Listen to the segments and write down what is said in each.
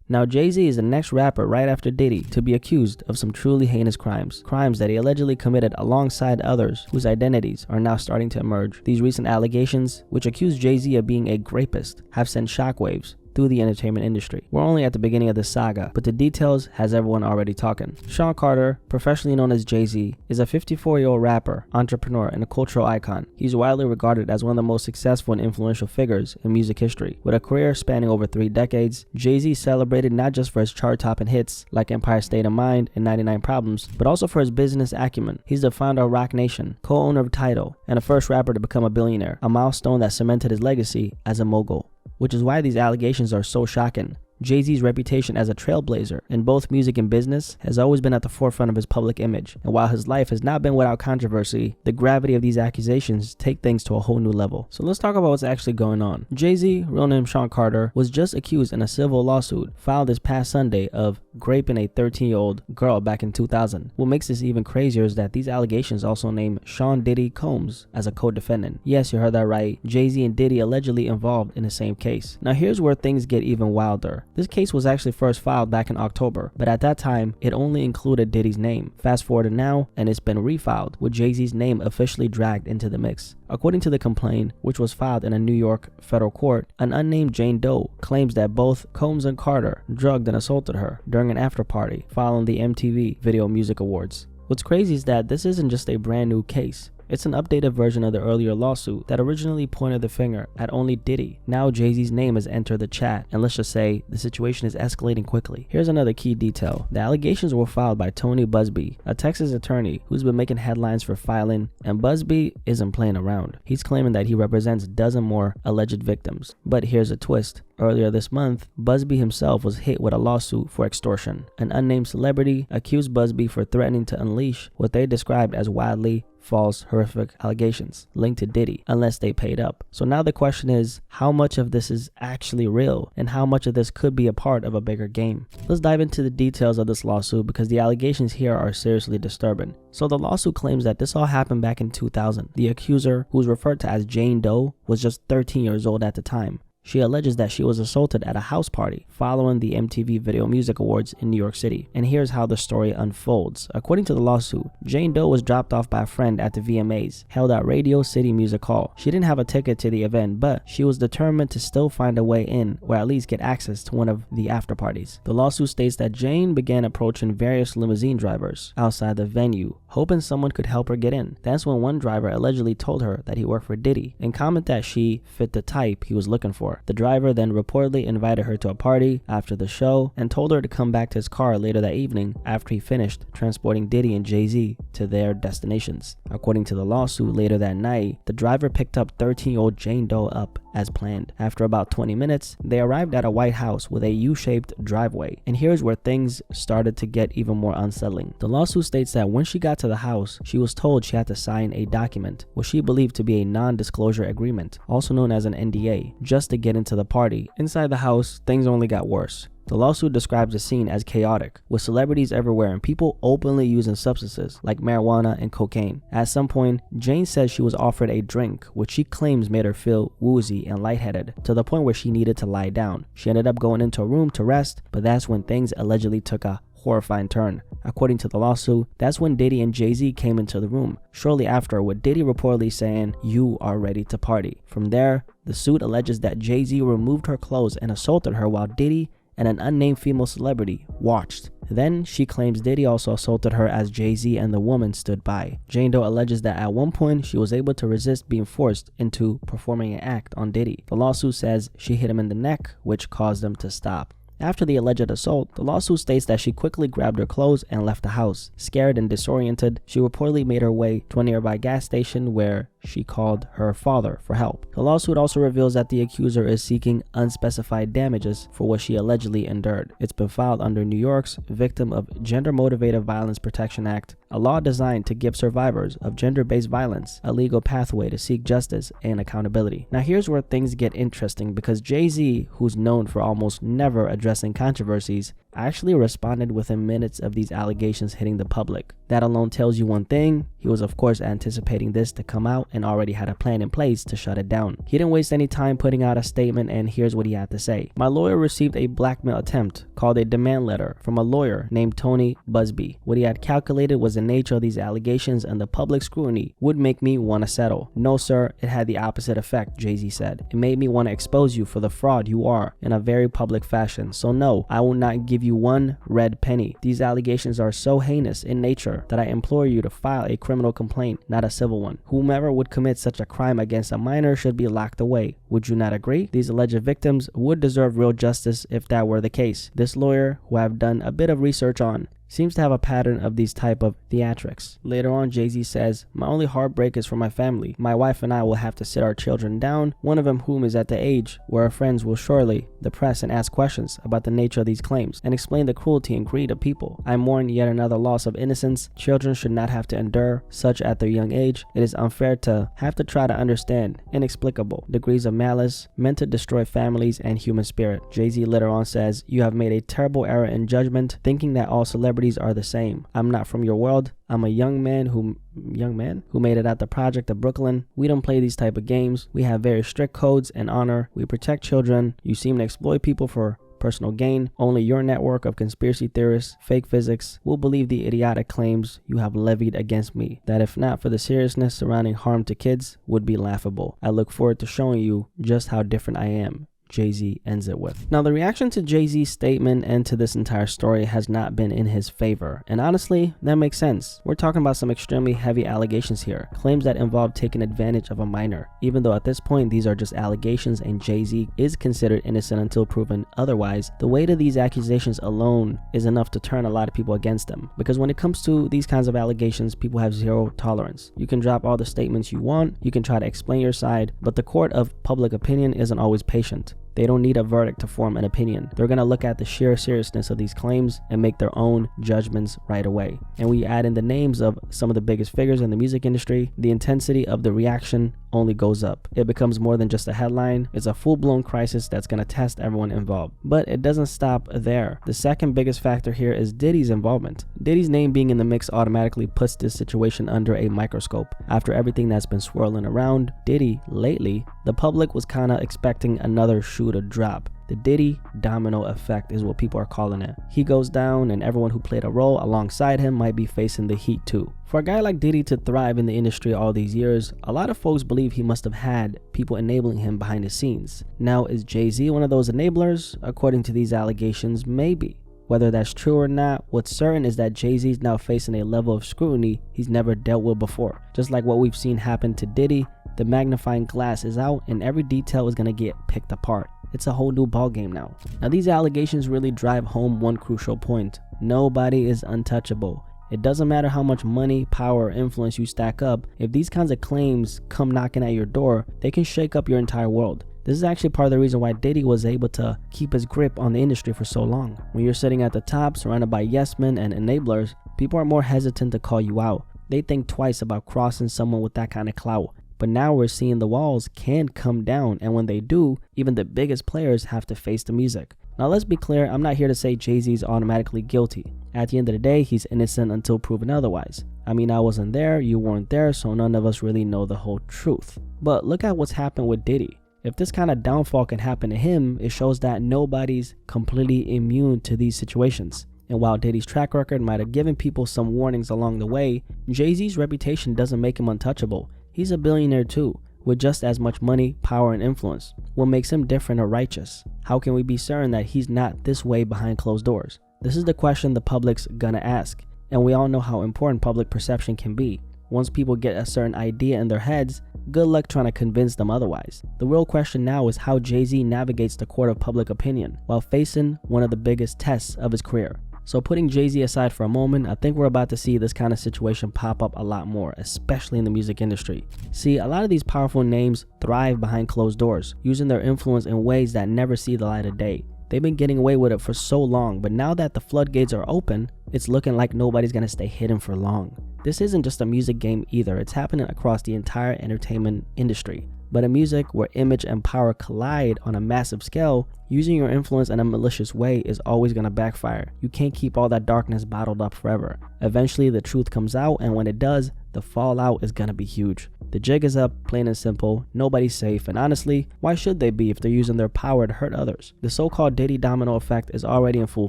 Now, Jay-Z is the next rapper right after Diddy to be accused of some truly heinous crimes that he allegedly committed alongside others whose identities are now starting to emerge. These recent allegations, which accuse Jay-Z of being a rapist, have sent shockwaves through the entertainment industry. We're only at the beginning of this saga, but the details has everyone already talking. Shawn Carter, professionally known as Jay-Z, is a 54-year-old rapper, entrepreneur, and a cultural icon. He's widely regarded as one of the most successful and influential figures in music history. With a career spanning over 3 decades, Jay-Z is celebrated not just for his chart-topping hits like Empire State of Mind and 99 Problems, but also for his business acumen. He's the founder of Roc Nation, co-owner of Tidal, and the first rapper to become a billionaire, a milestone that cemented his legacy as a mogul. Which is why these allegations are so shocking. Jay-Z's reputation as a trailblazer in both music and business has always been at the forefront of his public image, and while his life has not been without controversy, the gravity of these accusations take things to a whole new level. So let's talk about what's actually going on. Jay-Z, real name Shawn Carter, was just accused in a civil lawsuit filed this past Sunday of raping a 13-year-old girl back in 2000. What makes this even crazier is that these allegations also name Sean Diddy Combs as a co-defendant. Yes, you heard that right. Jay-Z and Diddy allegedly involved in the same case. Now here's where things get even wilder. This case was actually first filed back in October, but at that time, it only included Diddy's name. Fast forward to now, and it's been refiled, with Jay-Z's name officially dragged into the mix. According to the complaint, which was filed in a New York federal court, an unnamed Jane Doe claims that both Combs and Carter drugged and assaulted her during an after-party following the MTV Video Music Awards. What's crazy is that this isn't just a brand new case. It's an updated version of the earlier lawsuit that originally pointed the finger at only Diddy. Now Jay-Z's name has entered the chat, and let's just say the situation is escalating quickly. Here's another key detail. The allegations were filed by Tony Buzbee, a Texas attorney who's been making headlines for filing, and Buzbee isn't playing around. He's claiming that he represents a dozen more alleged victims. But here's a twist. Earlier this month, Buzbee himself was hit with a lawsuit for extortion. An unnamed celebrity accused Buzbee for threatening to unleash what they described as wildly false, horrific allegations linked to Diddy unless they paid up. So now the question is, how much of this is actually real and how much of this could be a part of a bigger game? Let's dive into the details of this lawsuit because the allegations here are seriously disturbing. So the lawsuit claims that this all happened back in 2000. The accuser, who's referred to as Jane Doe, was just 13 years old at the time. She alleges that she was assaulted at a house party following the MTV Video Music Awards in New York City. And here's how the story unfolds. According to the lawsuit, Jane Doe was dropped off by a friend at the VMAs, held at Radio City Music Hall. She didn't have a ticket to the event, but she was determined to still find a way in, or at least get access to one of the after parties. The lawsuit states that Jane began approaching various limousine drivers outside the venue, hoping someone could help her get in. That's when one driver allegedly told her that he worked for Diddy and commented that she fit the type he was looking for. The driver then reportedly invited her to a party after the show and told her to come back to his car later that evening after he finished transporting Diddy and Jay-Z to their destinations. According to the lawsuit, later that night, the driver picked up 13-year-old Jane Doe up as planned. After about 20 minutes, they arrived at a white house with a U-shaped driveway. And here's where things started to get even more unsettling. The lawsuit states that when she got to the house, she was told she had to sign a document, what she believed to be a non-disclosure agreement, also known as an NDA, just to get into the party. Inside the house, things only got worse. The lawsuit describes the scene as chaotic, with celebrities everywhere and people openly using substances like marijuana and cocaine. At some point, Jane says she was offered a drink, which she claims made her feel woozy and lightheaded, to the point where she needed to lie down. She ended up going into a room to rest, but that's when things allegedly took a horrifying turn. According to the lawsuit, that's when Diddy and Jay-Z came into the room. Shortly after, with Diddy reportedly saying, "You are ready to party." From there, the suit alleges that Jay-Z removed her clothes and assaulted her while Diddy and an unnamed female celebrity watched. Then she claims Diddy also assaulted her as Jay-Z and the woman stood by. Jane Doe alleges that at one point she was able to resist being forced into performing an act on Diddy. The lawsuit says she hit him in the neck, which caused him to stop. After the alleged assault, the lawsuit states that she quickly grabbed her clothes and left the house. Scared and disoriented, she reportedly made her way to a nearby gas station where she called her father for help. The lawsuit also reveals that the accuser is seeking unspecified damages for what she allegedly endured. It's been filed under New York's Victim of Gender-Motivated Violence Protection Act, a law designed to give survivors of gender-based violence a legal pathway to seek justice and accountability. Now here's where things get interesting, because Jay-Z, who's known for almost never addressing controversies, actually responded within minutes of these allegations hitting the public. That alone tells you one thing: he was of course anticipating this to come out and already had a plan in place to shut it down. He didn't waste any time putting out a statement, and here's what he had to say. My lawyer received a blackmail attempt called a demand letter from a lawyer named Tony Busby. What he had calculated was the nature of these allegations and the public scrutiny would make me want to settle. No sir, it had the opposite effect, Jay-Z said. It made me want to expose you for the fraud you are in a very public fashion. So no, I will not give you one red penny. These allegations are so heinous in nature that I implore you to file a criminal complaint, not a civil one. Whomever would commit such a crime against a minor should be locked away. Would you not agree? These alleged victims would deserve real justice if that were the case. This lawyer, who I've done a bit of research on, seems to have a pattern of these type of theatrics. Later on, Jay-Z says, my only heartbreak is for my family. My wife and I will have to sit our children down, one of them whom is at the age where our friends will surely depress and ask questions about the nature of these claims and explain the cruelty and greed of people. I mourn yet another loss of innocence. Children should not have to endure such at their young age. It is unfair to have to try to understand inexplicable degrees of malice meant to destroy families and human spirit. Jay-Z later on says, you have made a terrible error in judgment, thinking that all celebrities are the same. I'm not from your world. I'm a young man who made it out the project of Brooklyn. We don't play these type of games. We have very strict codes and honor. We protect children. You seem to exploit people for personal gain. Only your network of conspiracy theorists, fake physics, will believe the idiotic claims you have levied against me, that if not for the seriousness surrounding harm to kids, would be laughable. I look forward to showing you just how different I am. Jay-Z ends it with. Now, the reaction to Jay-Z's statement and to this entire story has not been in his favor, and honestly, that makes sense. We're talking about some extremely heavy allegations here, claims that involve taking advantage of a minor, even though at this point these are just allegations and Jay-Z is considered innocent until proven otherwise. The weight of these accusations alone is enough to turn a lot of people against him, because when it comes to these kinds of allegations, people have zero tolerance. You can drop all the statements you want, you can try to explain your side, but the court of public opinion isn't always patient. They don't need a verdict to form an opinion. They're going to look at the sheer seriousness of these claims and make their own judgments right away. And we add in the names of some of the biggest figures in the music industry, the intensity of the reaction only goes up. It becomes more than just a headline. It's a full-blown crisis that's going to test everyone involved. But it doesn't stop there. The second biggest factor here is Diddy's involvement. Diddy's name being in the mix automatically puts this situation under a microscope. After everything that's been swirling around Diddy lately, the public was kind of expecting another shoe to drop. The Diddy domino effect is what people are calling it. He goes down and everyone who played a role alongside him might be facing the heat too. For a guy like Diddy to thrive in the industry all these years, a lot of folks believe he must have had people enabling him behind the scenes. Now, is Jay-Z one of those enablers? According to these allegations, maybe. Whether that's true or not, what's certain is that Jay-Z is now facing a level of scrutiny he's never dealt with before. Just like what we've seen happen to Diddy, the magnifying glass is out and every detail is going to get picked apart. It's a whole new ballgame now. Now, these allegations really drive home one crucial point. Nobody is untouchable. It doesn't matter how much money, power, or influence you stack up. If these kinds of claims come knocking at your door, they can shake up your entire world. This is actually part of the reason why Diddy was able to keep his grip on the industry for so long. When you're sitting at the top, surrounded by yes men and enablers, people are more hesitant to call you out. They think twice about crossing someone with that kind of clout. But now we're seeing the walls can come down, and when they do, even the biggest players have to face the music. Now, let's be clear, I'm not here to say Jay-Z is automatically guilty. At the end of the day, he's innocent until proven otherwise. I mean, I wasn't there, you weren't there, so none of us really know the whole truth. But look at what's happened with Diddy. If this kind of downfall can happen to him, it shows that nobody's completely immune to these situations. And while Diddy's track record might have given people some warnings along the way, Jay-Z's reputation doesn't make him untouchable. He's a billionaire too, with just as much money, power, and influence. What makes him different or righteous? How can we be certain that he's not this way behind closed doors? This is the question the public's gonna ask, and we all know how important public perception can be. Once people get a certain idea in their heads, good luck trying to convince them otherwise. The real question now is how Jay-Z navigates the court of public opinion while facing one of the biggest tests of his career. So putting Jay-Z aside for a moment, I think we're about to see this kind of situation pop up a lot more, especially in the music industry. See, a lot of these powerful names thrive behind closed doors, using their influence in ways that never see the light of day. They've been getting away with it for so long, but now that the floodgates are open, it's looking like nobody's gonna stay hidden for long. This isn't just a music game either, it's happening across the entire entertainment industry. But in music, where image and power collide on a massive scale, using your influence in a malicious way is always going to backfire. You can't keep all that darkness bottled up forever. Eventually, the truth comes out, and when it does, the fallout is going to be huge. The jig is up, plain and simple. Nobody's safe, and honestly, why should they be if they're using their power to hurt others? The so-called Diddy domino effect is already in full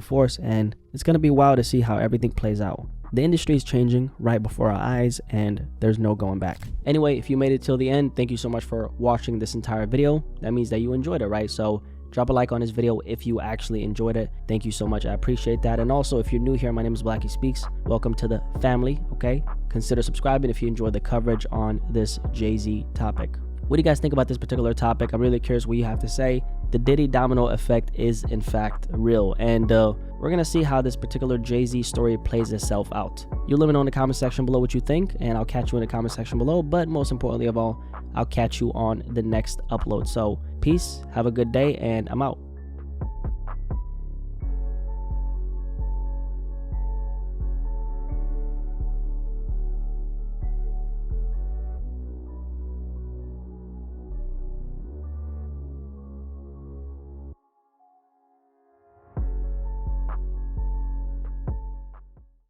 force, and it's going to be wild to see how everything plays out. The industry is changing right before our eyes, and there's no going back. Anyway, if you made it till the end, thank you so much for watching this entire video. That means that you enjoyed it, right? So drop a like on this video if you actually enjoyed it. Thank you so much. I appreciate that. And also, if you're new here, my name is Blacky Speaks. Welcome to the family, okay? Consider subscribing if you enjoyed the coverage on this Jay-Z topic. What do you guys think about this particular topic? I'm really curious what you have to say. The Diddy domino effect is in fact real, and we're gonna see how this particular Jay-Z story plays itself out. You let me know in the comment section below what you think, and I'll catch you in the comment section below. But most importantly of all, I'll catch you on the next upload. So peace, have a good day, and I'm out.